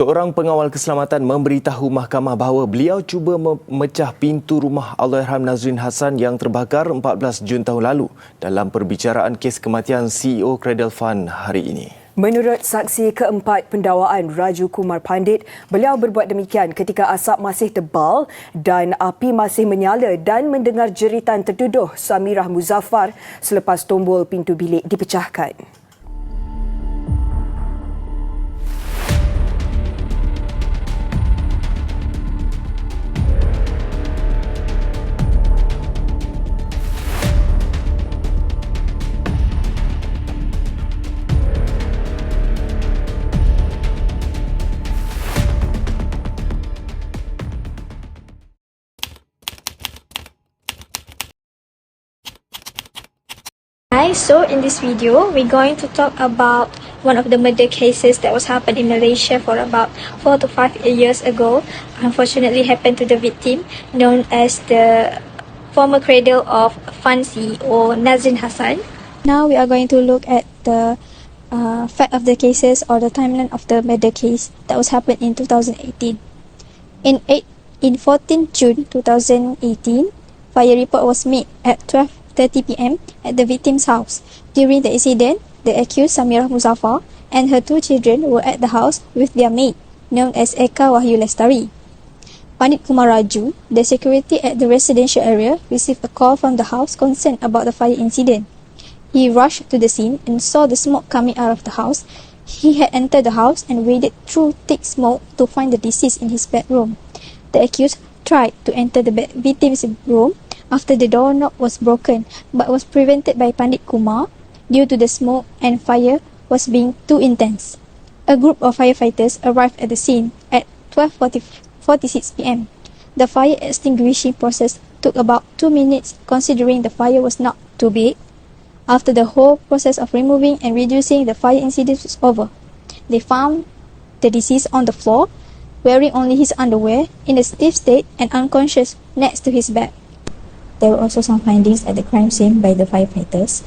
Seorang pengawal keselamatan memberitahu mahkamah bahawa beliau cuba memecah pintu rumah Allahyarham Nazrin Hassan yang terbakar 14 Jun tahun lalu dalam perbicaraan kes kematian CEO Cradle Fund hari ini. Menurut saksi keempat pendakwaan Raju Kumar Pandit, beliau berbuat demikian ketika asap masih tebal dan api masih menyala dan mendengar jeritan tertuduh Samirah Muzaffar selepas tombol pintu bilik dipecahkan. Hi, so in this video, we're going to talk about one of the murder cases that was happened in Malaysia for about 4 to 5 years ago. Unfortunately, happened to the victim, known as the former cradle of Fund CEO Nazrin Hassan. Now we are going to look at the fact of the cases or the timeline of the murder case that was happened in 2018. In 14 June 2018, fire report was made at 12:30 p.m. at the victim's house. During the incident, the accused Samirah Muzaffar and her 2 children were at the house with their maid, known as Eka Wahyu Lestari. Pandit Kumar Raju, the security at the residential area, received a call from the house concerned about the fire incident. He rushed to the scene and saw the smoke coming out of the house. He had entered the house and waded through thick smoke to find the deceased in his bedroom. The accused tried to enter the victim's room after the doorknob was broken, but was prevented by Pandit Kumar due to the smoke and fire was being too intense. A group of firefighters arrived at the scene at 12:46 p.m. The fire extinguishing process took about 2 minutes considering the fire was not too big. After the whole process of removing and reducing the fire incident was over, they found the deceased on the floor, wearing only his underwear, in a stiff state and unconscious next to his bed. There were also some findings at the crime scene by the firefighters,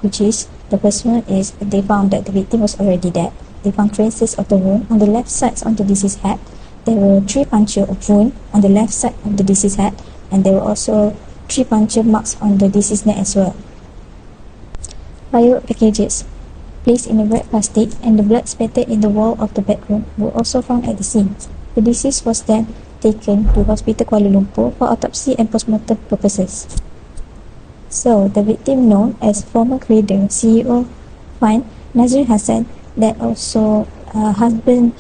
which is, the first one is they found that the victim was already dead. They found traces of the wound on the left side on the deceased head. There were 3 puncture of wound on the left side of the deceased head, and there were also 3 puncture marks on the deceased neck as well. Firework packages placed in a red plastic and the blood spattered in the wall of the bedroom were also found at the scene. The deceased was then taken to Hospital Kuala Lumpur for autopsy and postmortem purposes. So, the victim known as former cradle CEO Fund Nazrin Hassan, that also husband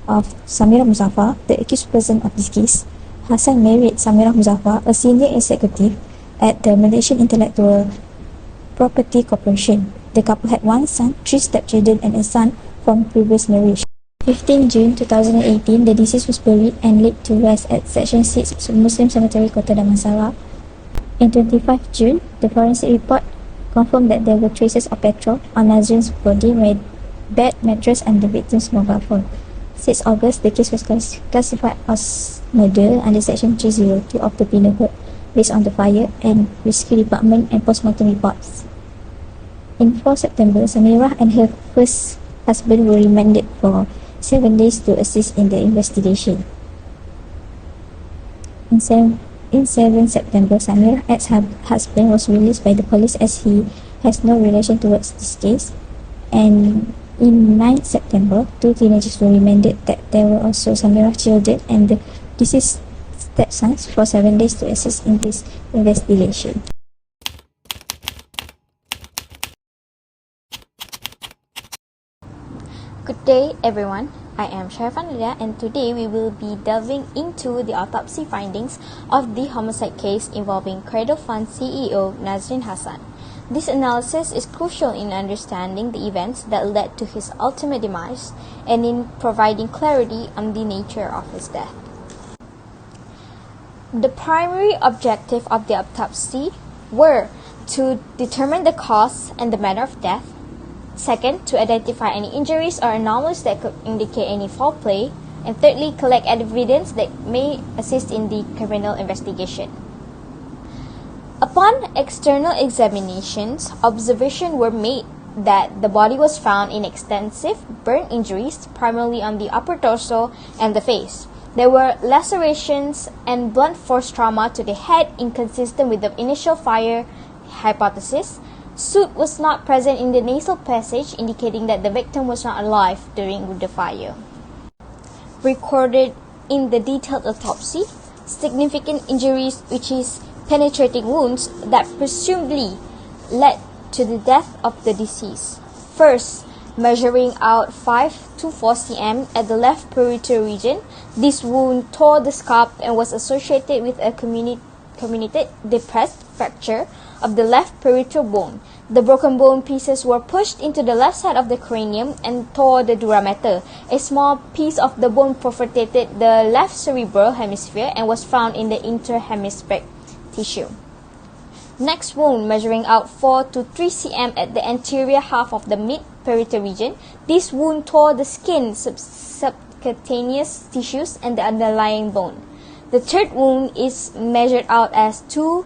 of Samirah Muzaffar, the accused person of this case. Hassan married Samirah Muzaffar, a senior executive at the Malaysian Intellectual Property Corporation. The couple had 1 son, 3 stepchildren and a son from previous marriage. 15 June 2018, the deceased was buried and laid to rest at Section 6 Muslim Cemetery, Kota Damansara. In 25 June, the forensic report confirmed that there were traces of petrol on Nazrin's body, bed, mattress and the victim's mobile phone. 6 August, the case was classified as murder under Section 302 of the Penal Code based on the fire and rescue department and postmortem reports. In 4 September, Samirah and her first husband were remanded for 7 days to assist in the investigation. In 7 September, Samirah's ex-husband was released by the police as he has no relation towards this case. And in 9 September, 2 teenagers were remanded that there were also Samirah's children and the deceased stepsons for 7 days to assist in this investigation. Good day everyone, I am Sharifan Lidia and today we will be delving into the autopsy findings of the homicide case involving Cradle Fund CEO Nazrin Hassan. This analysis is crucial in understanding the events that led to his ultimate demise and in providing clarity on the nature of his death. The primary objective of the autopsy were to determine the cause and the manner of death. Second, to identify any injuries or anomalies that could indicate any foul play. And thirdly, collect evidence that may assist in the criminal investigation. Upon external examinations, observations were made that the body was found in extensive burn injuries, primarily on the upper torso and the face. There were lacerations and blunt force trauma to the head, inconsistent with the initial fire hypothesis. Soot was not present in the nasal passage, indicating that the victim was not alive during the fire. Recorded in the detailed autopsy, significant injuries, which is penetrating wounds that presumably led to the death of the deceased. First, measuring out 5 to 4 cm at the left parietal region, this wound tore the scalp and was associated with a comminuted depressed fracture of the left parietal bone. The broken bone pieces were pushed into the left side of the cranium and tore the dura mater. A small piece of the bone perforated the left cerebral hemisphere and was found in the interhemispheric tissue. Next wound, measuring out 4 to 3 cm at the anterior half of the mid-parietal region. This wound tore the skin, subcutaneous tissues, and the underlying bone. The third wound is measured out as 2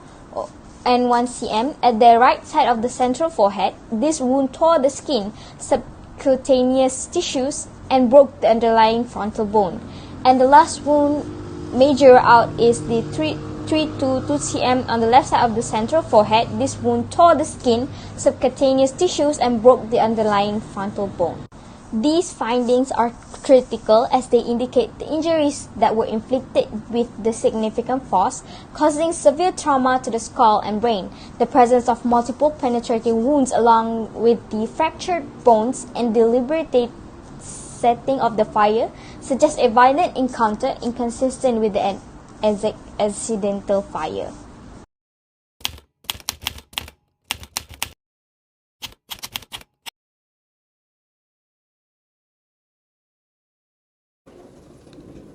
and 1 cm at the right side of the central forehead. This wound tore the skin, subcutaneous tissues, and broke the underlying frontal bone. And the last wound measured out is the 3 to 2 cm on the left side of the central forehead. This wound tore the skin, subcutaneous tissues, and broke the underlying frontal bone. These findings are critical as they indicate the injuries that were inflicted with the significant force, causing severe trauma to the skull and brain. The presence of multiple penetrating wounds along with the fractured bones and deliberate setting of the fire suggests a violent encounter inconsistent with the accidental fire.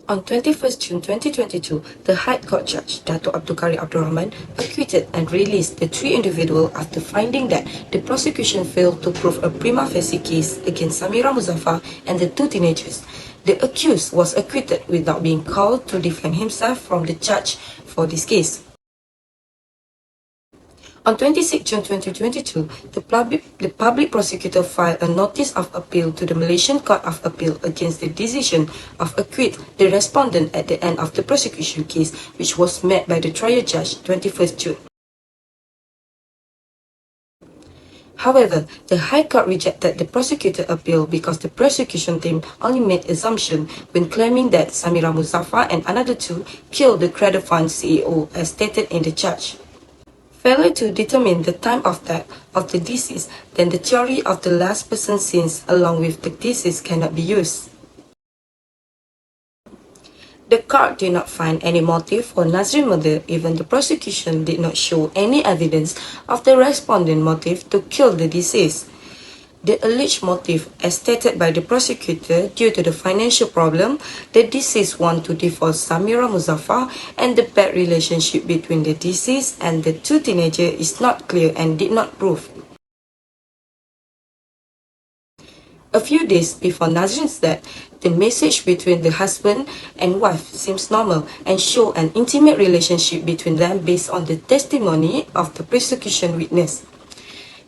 On 21st June 2022, the High Court Judge Dato' Abdul Karim Abdul Rahman acquitted and released the 3 individuals after finding that the prosecution failed to prove a prima facie case against Samira Muzaffar and the 2 teenagers. The accused was acquitted without being called to defend himself from the charge for this case. On 26 June 2022, the public prosecutor filed a notice of appeal to the Malaysian Court of Appeal against the decision of acquit the respondent at the end of the prosecution case, which was met by the trial judge 21st June. However, the High Court rejected the prosecutor appeal because the prosecution team only made assumption when claiming that Samira Muzaffar and another 2 killed the credit fund CEO as stated in the charge. Failure to determine the time of death of the deceased, then the theory of the last person sins along with the deceased cannot be used. The court did not find any motive for Nazrin murder. Even the prosecution did not show any evidence of the respondent motive to kill the deceased. The alleged motive, as stated by the prosecutor, due to the financial problem, the deceased want to divorce Samira Muzaffar, and the bad relationship between the deceased and the 2 teenagers is not clear and did not prove. A few days before Nazrin's death, the message between the husband and wife seems normal and show an intimate relationship between them based on the testimony of the prosecution witness.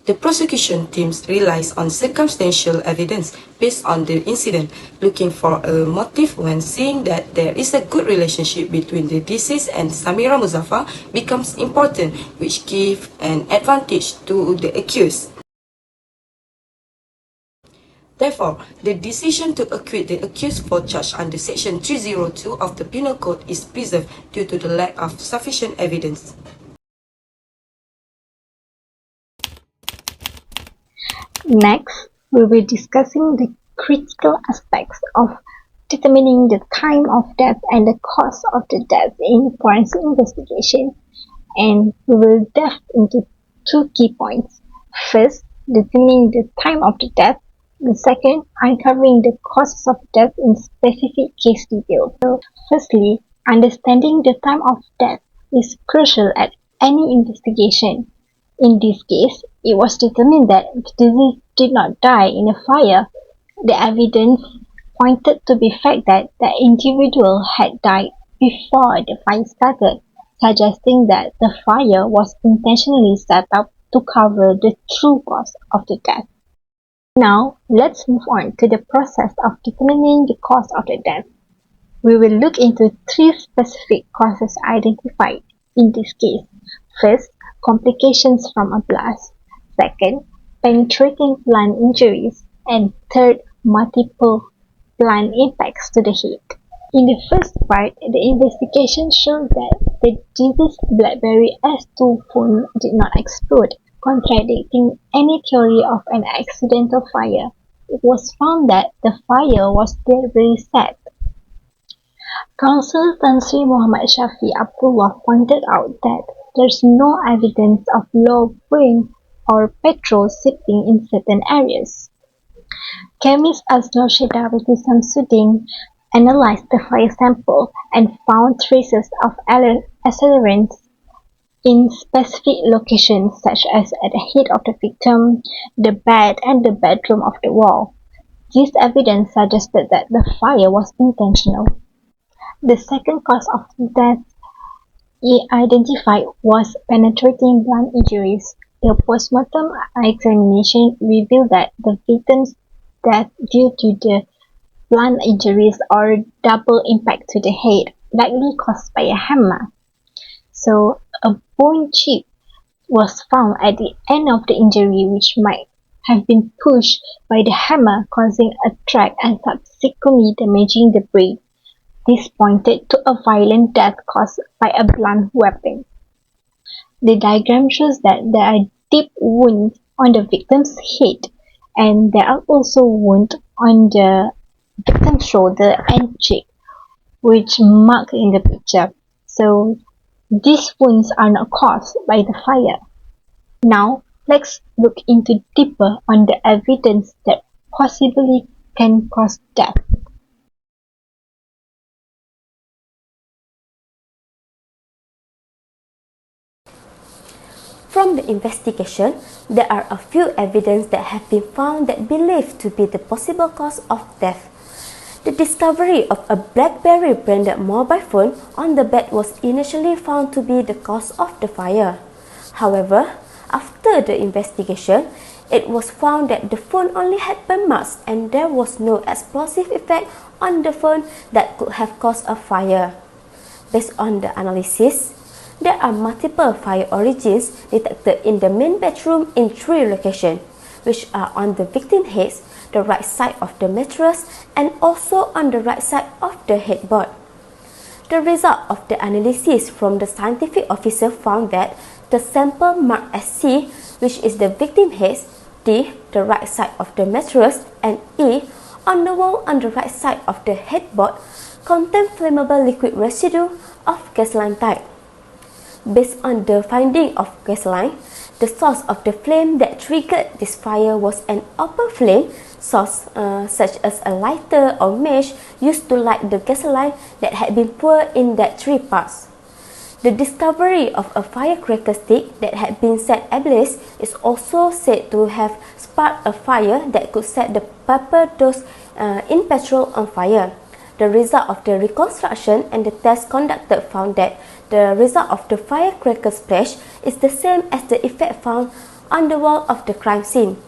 The prosecution teams relies on circumstantial evidence based on the incident, looking for a motive when seeing that there is a good relationship between the deceased and Samira Muzaffar becomes important, which gives an advantage to the accused. Therefore, the decision to acquit the accused for charge under Section 302 of the Penal Code is preserved due to the lack of sufficient evidence. Next, we will be discussing the critical aspects of determining the time of death and the cause of the death in forensic investigation, and we will delve into 2 key points. First, determining the time of the death, and second, uncovering the causes of death in specific case detail. So, firstly, understanding the time of death is crucial at any investigation. In this case, it was determined that the deceased did not die in a fire. The evidence pointed to the fact that the individual had died before the fire started, suggesting that the fire was intentionally set up to cover the true cause of the death. Now, let's move on to the process of determining the cause of the death. We will look into three specific causes identified in this case. First, complications from a blast. Second, penetrating blunt injuries. And third, multiple blunt impacts to the head. In the first part, the investigation showed that the diseased BlackBerry S2 phone did not explode, contradicting any theory of an accidental fire. It was found that the fire was deliberately set. Counsel Tan Sri Muhammad Shafi Abdullah pointed out that there is no evidence of low wind or petrol seeping in certain areas. Chemist Asnor Shedawati Samsudin analyzed the fire sample and found traces of accelerants in specific locations such as at the head of the victim, the bed and the bedroom of the wall. This evidence suggested that the fire was intentional. The second cause of death identified was penetrating blunt injuries. The postmortem examination revealed that the victim's death due to the blunt injuries or double impact to the head, likely caused by a hammer. So, a bone chip was found at the end of the injury which might have been pushed by the hammer, causing a crack and subsequently damaging the brain. This pointed to a violent death caused by a blunt weapon. The diagram shows that there are deep wounds on the victim's head, and there are also wounds on the victim's shoulder and cheek, which marked in the picture. So these wounds are not caused by the fire. Now let's look into deeper on the evidence that possibly can cause death. From the investigation, there are a few evidence that have been found that believed to be the possible cause of death. The discovery of a BlackBerry branded mobile phone on the bed was initially found to be the cause of the fire. However, after the investigation, it was found that the phone only had burn marks and there was no explosive effect on the phone that could have caused a fire. Based on the analysis, there are multiple fire origins detected in the main bedroom in three locations, which are on the victim's head, the right side of the mattress, and also on the right side of the headboard. The result of the analysis from the scientific officer found that the sample marked as C, which is the victim's head, D, the right side of the mattress, and E, on the wall on the right side of the headboard, contain flammable liquid residue of gasoline type. Based on the finding of gasoline, the source of the flame that triggered this fire was an open flame source such as a lighter or match used to light the gasoline that had been poured in that three parts. The discovery of a firecracker stick that had been set ablaze is also said to have sparked a fire that could set the pepper dose in petrol on fire. The result of the reconstruction and the test conducted found that the result of the firecracker splash is the same as the effect found on the wall of the crime scene.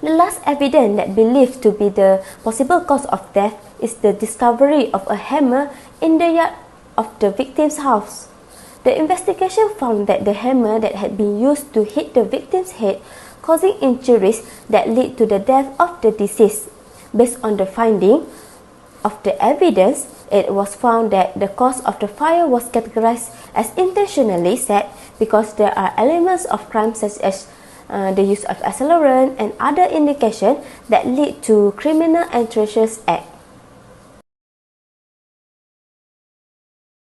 The last evidence that believed to be the possible cause of death is the discovery of a hammer in the yard of the victim's house. The investigation found that the hammer that had been used to hit the victim's head, causing injuries that lead to the death of the deceased. Based on the finding of the evidence, it was found that the cause of the fire was categorized as intentionally set because there are elements of crime such as the use of accelerant and other indications that lead to criminal and treacherous act.